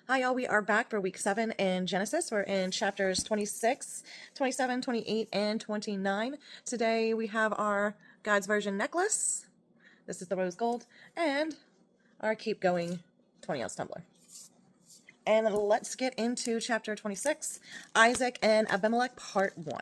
Hi, y'all. We are back for week 7 in Genesis. We're in chapters 26, 27, 28, and 29. Today we have our God's Version necklace. This is the rose gold. And our Keep Going 20-ounce tumbler. And let's get into chapter 26, Isaac and Abimelech, part 1.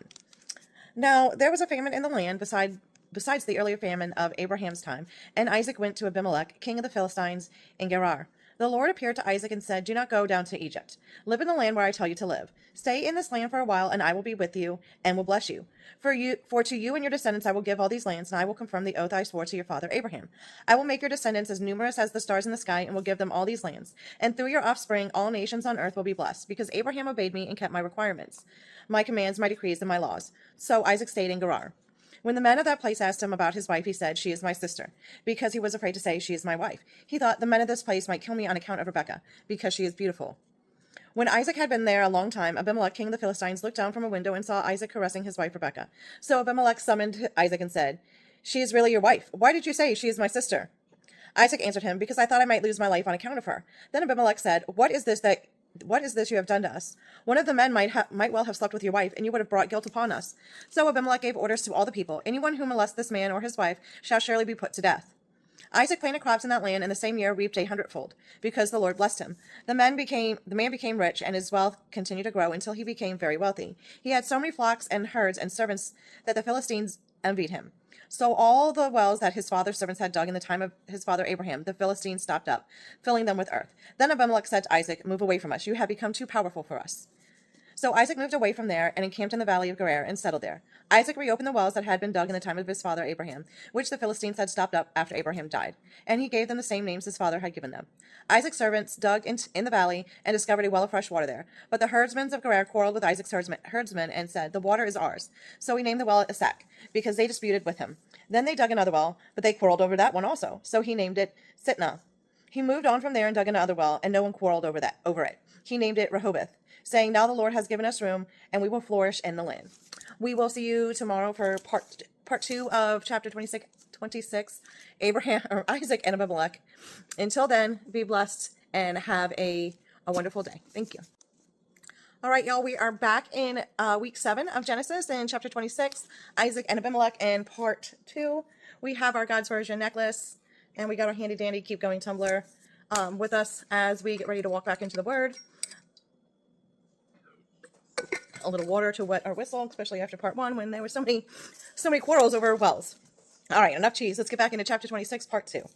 Now, there was a famine in the land besides the earlier famine of Abraham's time, and Isaac went to Abimelech, king of the Philistines, in Gerar. The Lord appeared to Isaac and said, "Do not go down to Egypt. Live in the land where I tell you to live. Stay in this land for a while, and I will be with you and will bless you. For to you and your descendants I will give all these lands, and I will confirm the oath I swore to your father Abraham. I will make your descendants as numerous as the stars in the sky, and will give them all these lands. And through your offspring all nations on earth will be blessed, because Abraham obeyed me and kept my requirements, my commands, my decrees, and my laws." So Isaac stayed in Gerar. When the men of that place asked him about his wife, he said, "She is my sister," because he was afraid to say, "She is my wife." He thought, "The men of this place might kill me on account of Rebekah, because she is beautiful." When Isaac had been there a long time, Abimelech, king of the Philistines, looked down from a window and saw Isaac caressing his wife Rebekah. So Abimelech summoned Isaac and said, "She is really your wife. Why did you say she is my sister?" Isaac answered him, "Because I thought I might lose my life on account of her." Then Abimelech said, What is this you have done to us? One of the men might well have slept with your wife, and you would have brought guilt upon us." So Abimelech gave orders to all the people, "Anyone who molests this man or his wife shall surely be put to death." Isaac planted crops in that land, and the same year reaped 100-fold, because the Lord blessed him. The man became rich, and his wealth continued to grow until he became very wealthy. He had so many flocks and herds and servants that the Philistines envied him. So all the wells that his father's servants had dug in the time of his father Abraham, the Philistines stopped up, filling them with earth. Then Abimelech said to Isaac, "Move away from us. You have become too powerful for us." So Isaac moved away from there and encamped in the valley of Gerar and settled there. Isaac reopened the wells that had been dug in the time of his father Abraham, which the Philistines had stopped up after Abraham died, and he gave them the same names his father had given them. Isaac's servants dug in the valley and discovered a well of fresh water there. But the herdsmen of Gerar quarreled with Isaac's herdsmen and said, "The water is ours." So he named the well Esek, because they disputed with him. Then they dug another well, but they quarreled over that one also. So he named it Sitnah. He moved on from there and dug another well, and no one quarreled over it. He named it Rehoboth, saying, "Now the Lord has given us room, and we will flourish in the land." We will see you tomorrow for part 2 of chapter 26, Isaac and Abimelech. Until then, be blessed and have a wonderful day. Thank you. All right, y'all, we are back in week 7 of Genesis in chapter 26, Isaac and Abimelech, in part 2. We have our God's Version necklace, and we got our handy dandy Keep Going tumbler with us as we get ready to walk back into the Word. A little water to wet our whistle, especially after part 1 when there were so many quarrels over wells. All right, enough cheese. Let's get back into chapter 26, part 2.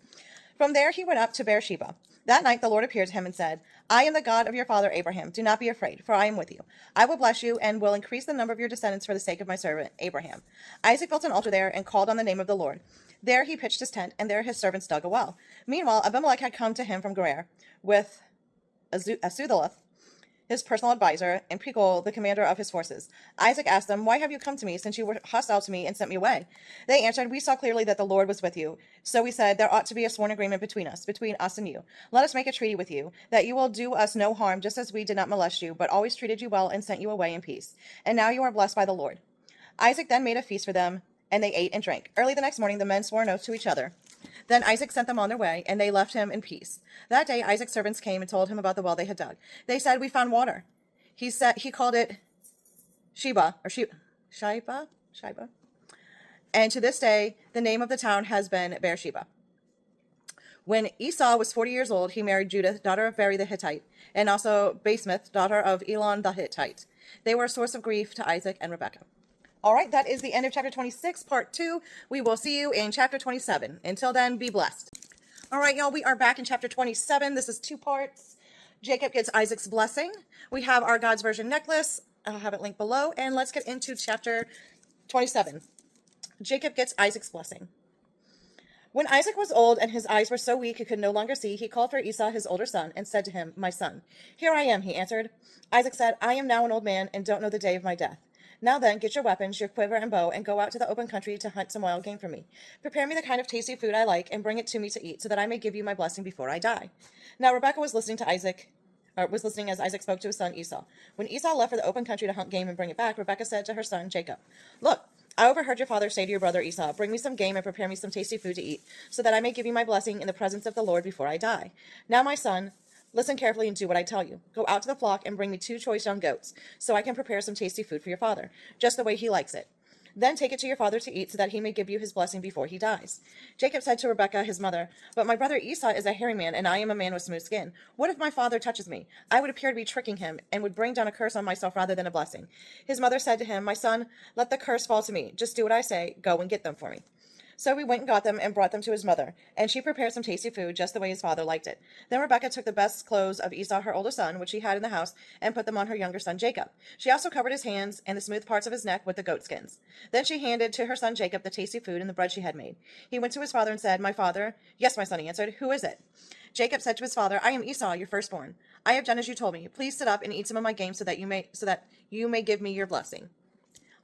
From there he went up to Beersheba. That night the Lord appeared to him and said, "I am the God of your father Abraham. Do not be afraid, for I am with you. I will bless you and will increase the number of your descendants for the sake of my servant Abraham." Isaac built an altar there and called on the name of the Lord. There he pitched his tent, and there his servants dug a well. Meanwhile, Abimelech had come to him from Gerar with Asuthaleth, his personal advisor, and Pekol, the commander of his forces. Isaac asked them, "Why have you come to me, since you were hostile to me and sent me away?" They answered, "We saw clearly that the Lord was with you. So we said, there ought to be a sworn agreement between us and you. Let us make a treaty with you, that you will do us no harm, just as we did not molest you, but always treated you well and sent you away in peace. And now you are blessed by the Lord." Isaac then made a feast for them, and they ate and drank. Early the next morning the men swore an oath to each other. Then Isaac sent them on their way, and they left him in peace. That day Isaac's servants came and told him about the well they had dug. They said, "We found water." He called it Sheba. And to this day, the name of the town has been Beersheba. When Esau was 40 years old, he married Judith, daughter of Beri the Hittite, and also Basemath, daughter of Elon the Hittite. They were a source of grief to Isaac and Rebekah. All right, that is the end of chapter 26, part 2. We will see you in chapter 27. Until then, be blessed. All right, y'all, we are back in chapter 27. This is 2 parts. Jacob gets Isaac's blessing. We have our God's Version necklace. I'll have it linked below. And let's get into chapter 27. Jacob gets Isaac's blessing. When Isaac was old and his eyes were so weak he could no longer see, he called for Esau, his older son, and said to him, "My son." "Here I am," he answered. Isaac said, "I am now an old man and don't know the day of my death. Now then, get your weapons, your quiver and bow, and go out to the open country to hunt some wild game for me. Prepare me the kind of tasty food I like, and bring it to me to eat, so that I may give you my blessing before I die." Now Rebekah was listening as Isaac spoke to his son Esau. When Esau left for the open country to hunt game and bring it back, Rebekah said to her son Jacob, "Look, I overheard your father say to your brother Esau, 'Bring me some game and prepare me some tasty food to eat, so that I may give you my blessing in the presence of the Lord before I die.' Now, my son, Listen carefully and do what I tell you. Go out to the flock and bring me 2 choice young goats, so I can prepare some tasty food for your father, just the way he likes it. Then take it to your father to eat, so that he may give you his blessing before he dies." Jacob said to Rebekah, his mother, "But my brother Esau is a hairy man, and I am a man with smooth skin. What if my father touches me? I would appear to be tricking him, and would bring down a curse on myself rather than a blessing." His mother said to him, "My son, let the curse fall to me. Just do what I say. Go and get them for me." So he went and got them and brought them to his mother, and she prepared some tasty food just the way his father liked it. Then Rebekah took the best clothes of Esau, her older son, which she had in the house, and put them on her younger son Jacob. She also covered his hands and the smooth parts of his neck with the goat skins. Then she handed to her son Jacob the tasty food and the bread she had made. He went to his father and said, "My father." "Yes, my son," he answered. "Who is it?" Jacob said to his father, "I am Esau, your firstborn. I have done as you told me. Please sit up and eat some of my game, so that you may give me your blessing."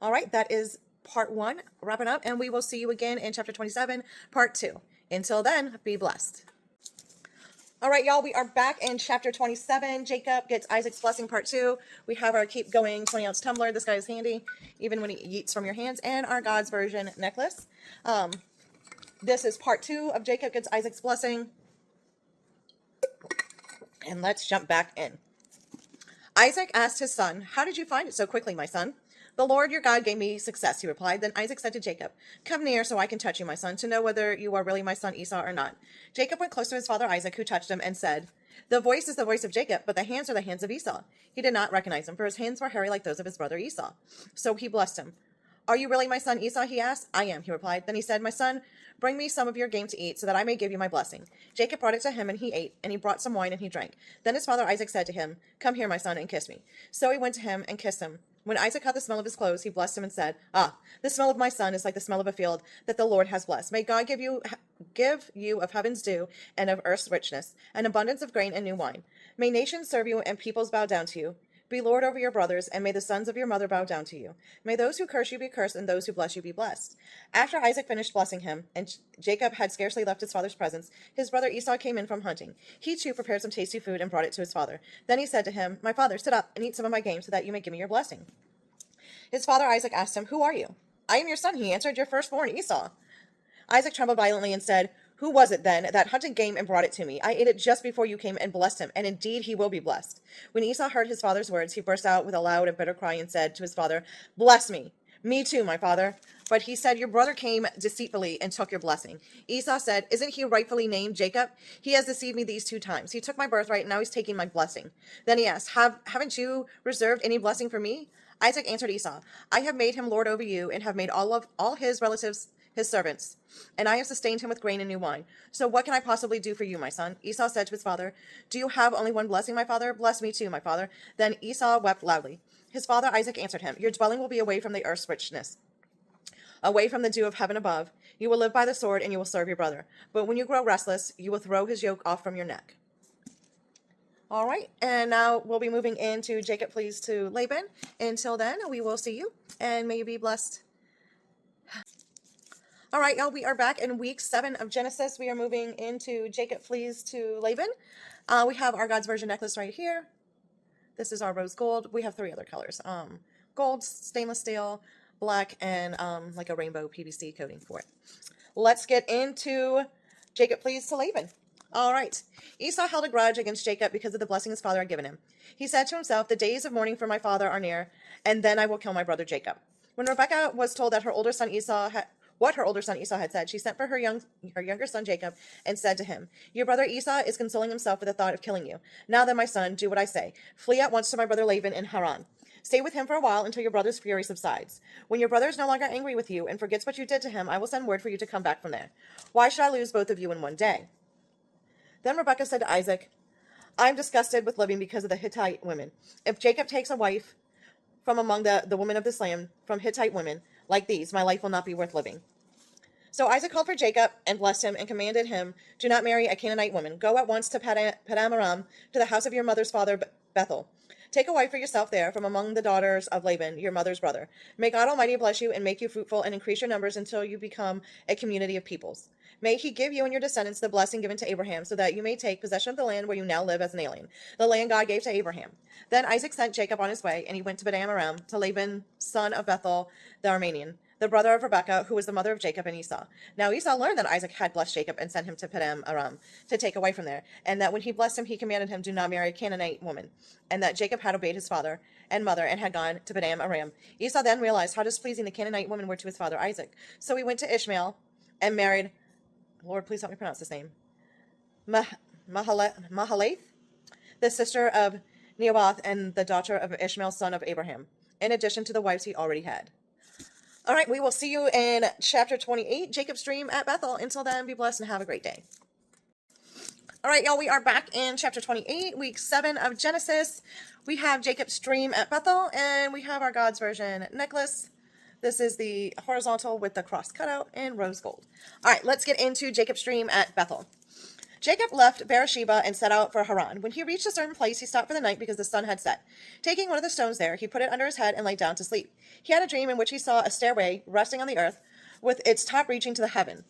All right, that is part 1 wrapping up, and we will see you again in chapter 27, part 2. Until then, be blessed. All right, y'all, we are back in chapter 27. Jacob gets Isaac's blessing, part 2. We have our keep going 20-ounce tumbler. This guy is handy, even when he eats from your hands, and our God's version necklace. This is part 2 of Jacob gets Isaac's blessing. And let's jump back in. Isaac asked his son, "How did you find it so quickly, my son?" "The Lord your God gave me success," he replied. Then Isaac said to Jacob, "Come near so I can touch you, my son, to know whether you are really my son Esau or not." Jacob went close to his father Isaac, who touched him and said, "The voice is the voice of Jacob, but the hands are the hands of Esau." He did not recognize him, for his hands were hairy like those of his brother Esau. So he blessed him. "Are you really my son Esau?" he asked. "I am," he replied. Then he said, "My son, bring me some of your game to eat, so that I may give you my blessing." Jacob brought it to him, and he ate, and he brought some wine, and he drank. Then his father Isaac said to him, "Come here, my son, and kiss me." So he went to him and kissed him. When Isaac caught the smell of his clothes, he blessed him and said, "Ah, the smell of my son is like the smell of a field that the Lord has blessed. May God give you of heaven's dew and of earth's richness, an abundance of grain and new wine. May nations serve you and peoples bow down to you. Be Lord over your brothers, and may the sons of your mother bow down to you. May those who curse you be cursed, and those who bless you be blessed." After Isaac finished blessing him, and Jacob had scarcely left his father's presence, his brother Esau came in from hunting. He too prepared some tasty food and brought it to his father. Then he said to him, "My father, sit up and eat some of my game, so that you may give me your blessing." His father Isaac asked him, "Who are you?" "I am your son," he answered, "your firstborn Esau." Isaac trembled violently and said, "Who was it then that hunted game and brought it to me? I ate it just before you came and blessed him, and indeed he will be blessed." When Esau heard his father's words, he burst out with a loud and bitter cry and said to his father, "Bless me. Me too, my father." But he said, "Your brother came deceitfully and took your blessing." Esau said, "Isn't he rightfully named Jacob? He has deceived me these 2 times. He took my birthright, and now he's taking my blessing." Then he asked, Haven't you reserved any blessing for me?" Isaac answered Esau, "I have made him lord over you, and have made all his relatives his servants, and I have sustained him with grain and new wine. So what can I possibly do for you, my son?" Esau said to his father, "Do you have only one blessing, my father? Bless me too, my father." Then Esau wept loudly. His father Isaac answered him, "Your dwelling will be away from the earth's richness, away from the dew of heaven above. You will live by the sword, and you will serve your brother. But when you grow restless, you will throw his yoke off from your neck." All right, and now we'll be moving into Jacob flees to Laban. Until then, we will see you, and may you be blessed. All right, y'all, we are back in week 7 of Genesis. We are moving into Jacob flees to Laban. We have our God's version necklace right here. This is our rose gold. We have 3 other colors. Gold, stainless steel, black, and like a rainbow PVC coating for it. Let's get into Jacob flees to Laban. All right. Esau held a grudge against Jacob because of the blessing his father had given him. He said to himself, "The days of mourning for my father are near, and then I will kill my brother Jacob." When Rebekah was told that her older son Esau what her older son Esau had said, she sent for her younger son Jacob and said to him, "Your brother Esau is consoling himself with the thought of killing you. Now then, my son, do what I say. Flee at once to my brother Laban in Haran. Stay with him for a while until your brother's fury subsides. When your brother is no longer angry with you and forgets what you did to him, I will send word for you to come back from there. Why should I lose both of you in one day?" Then Rebekah said to Isaac, "I am disgusted with living because of the Hittite women. If Jacob takes a wife from among the women of this land, from Hittite women like these, my life will not be worth living." So Isaac called for Jacob and blessed him and commanded him, "Do not marry a Canaanite woman. Go at once to Paddan Aram, to the house of your mother's father Bethel. Take a wife for yourself there from among the daughters of Laban, your mother's brother. May God Almighty bless you and make you fruitful and increase your numbers until you become a community of peoples. May he give you and your descendants the blessing given to Abraham, so that you may take possession of the land where you now live as an alien, the land God gave to Abraham." Then Isaac sent Jacob on his way, and he went to Paddan Aram, to Laban, son of Bethuel the Aramean. the brother of Rebekah, who was the mother of Jacob and Esau. Now Esau learned that Isaac had blessed Jacob and sent him to Padan Aram to take away from there, and that when he blessed him, he commanded him, do not marry a Canaanite woman, and that Jacob had obeyed his father and mother and had gone to Padan Aram. Esau then realized how displeasing the Canaanite women were to his father Isaac. So he went to Ishmael and married, Lord, please help me pronounce this name, Mahalath, the sister of Nebaioth and the daughter of Ishmael, son of Abraham, in addition to the wives he already had. All right, we will see you in chapter 28, Jacob's dream at Bethel. Until then, be blessed and have a great day. All right, y'all, we are back in chapter 28, week 7 of Genesis. We have Jacob's dream at Bethel, and we have our God's version necklace. This is the horizontal with the cross cutout in rose gold. All right, let's get into Jacob's dream at Bethel. Jacob left Beersheba and set out for Haran. When he reached a certain place, he stopped for the night because the sun had set. Taking one of the stones there, he put it under his head and lay down to sleep. He had a dream in which he saw a stairway resting on the earth with its top reaching to heaven.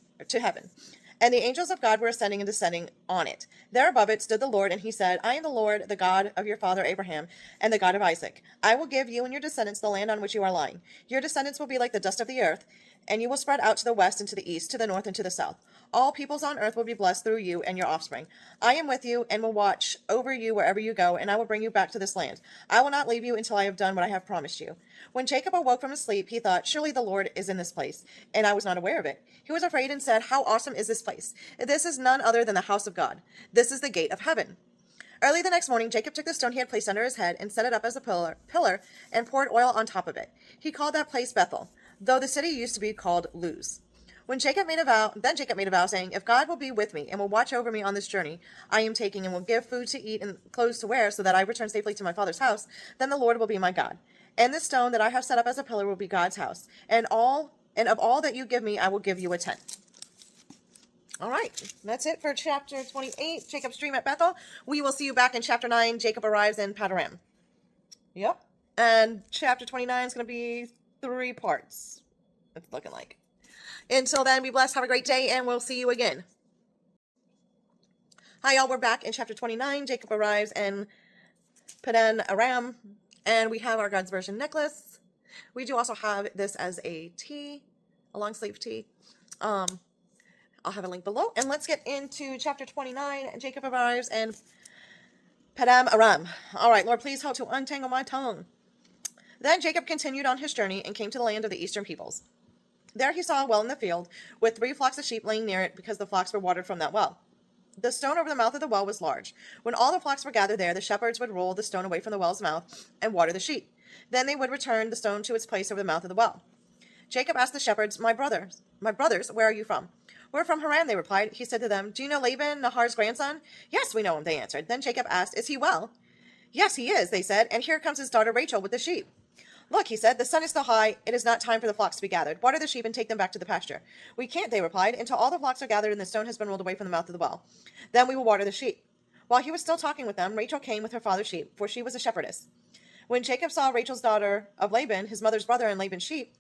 And the angels of God were ascending and descending on it. There above it stood the Lord, and he said, I am the Lord, the God of your father Abraham, and the God of Isaac. I will give you and your descendants the land on which you are lying. Your descendants will be like the dust of the earth, and you will spread out to the west and to the east, to the north and to the south. All peoples on earth will be blessed through you and your offspring. I am with you and will watch over you wherever you go, and I will bring you back to this land. I will not leave you until I have done what I have promised you. When Jacob awoke from his sleep, he thought, surely the Lord is in this place, and I was not aware of it. He was afraid and said, how awesome is this place? This is none other than the house of God. This is the gate of heaven. Early the next morning, Jacob took the stone he had placed under his head and set it up as a pillar and poured oil on top of it. He called that place Bethel, though the city used to be called Luz. Then Jacob made a vow, saying, if God will be with me and will watch over me on this journey I am taking and will give food to eat and clothes to wear so that I return safely to my father's house, then the Lord will be my God. And this stone that I have set up as a pillar will be God's house. And of all that you give me, I will give you a tenth. All right, that's it for chapter 28, Jacob's dream at Bethel. We will see you back in chapter 9, Jacob arrives in Padan. Yep. And chapter 29 is going to be 3 parts, it's looking like. Until then, be blessed, have a great day, and we'll see you again. Hi, y'all, we're back in chapter 29. Jacob arrives in Padan Aram, and we have our God's version necklace. We do also have this as a tee, a long sleeve tee. I'll have a link below. And let's get into chapter 29. Jacob arrives in Padan Aram. All right, Lord, please help to untangle my tongue. Then Jacob continued on his journey and came to the land of the eastern peoples. There he saw a well in the field, with 3 flocks of sheep laying near it, because the flocks were watered from that well. The stone over the mouth of the well was large. When all the flocks were gathered there, the shepherds would roll the stone away from the well's mouth and water the sheep. Then they would return the stone to its place over the mouth of the well. Jacob asked the shepherds, my brothers, where are you from? We're from Haran, they replied. He said to them, do you know Laban, Nahar's grandson? Yes, we know him, they answered. Then Jacob asked, is he well? Yes, he is, they said, and here comes his daughter Rachel with the sheep. Look, he said, the sun is still high. It is not time for the flocks to be gathered. Water the sheep and take them back to the pasture. We can't, they replied, until all the flocks are gathered and the stone has been rolled away from the mouth of the well. Then we will water the sheep. While he was still talking with them, Rachel came with her father's sheep, for she was a shepherdess. When Jacob saw Rachel's daughter of Laban, his mother's brother, and Laban's sheep,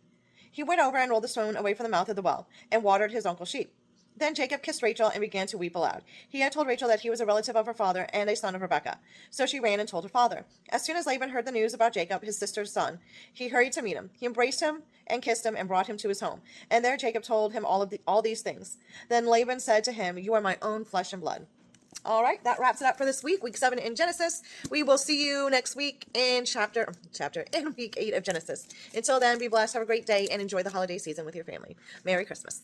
he went over and rolled the stone away from the mouth of the well, and watered his uncle's sheep. Then Jacob kissed Rachel and began to weep aloud. He had told Rachel that he was a relative of her father and a son of Rebekah. So she ran and told her father. As soon as Laban heard the news about Jacob, his sister's son, he hurried to meet him. He embraced him and kissed him and brought him to his home. And there Jacob told him all these things. Then Laban said to him, you are my own flesh and blood. All right, that wraps it up for this week, week 7 in Genesis. We will see you next week in week 8 of Genesis. Until then, be blessed, have a great day, and enjoy the holiday season with your family. Merry Christmas.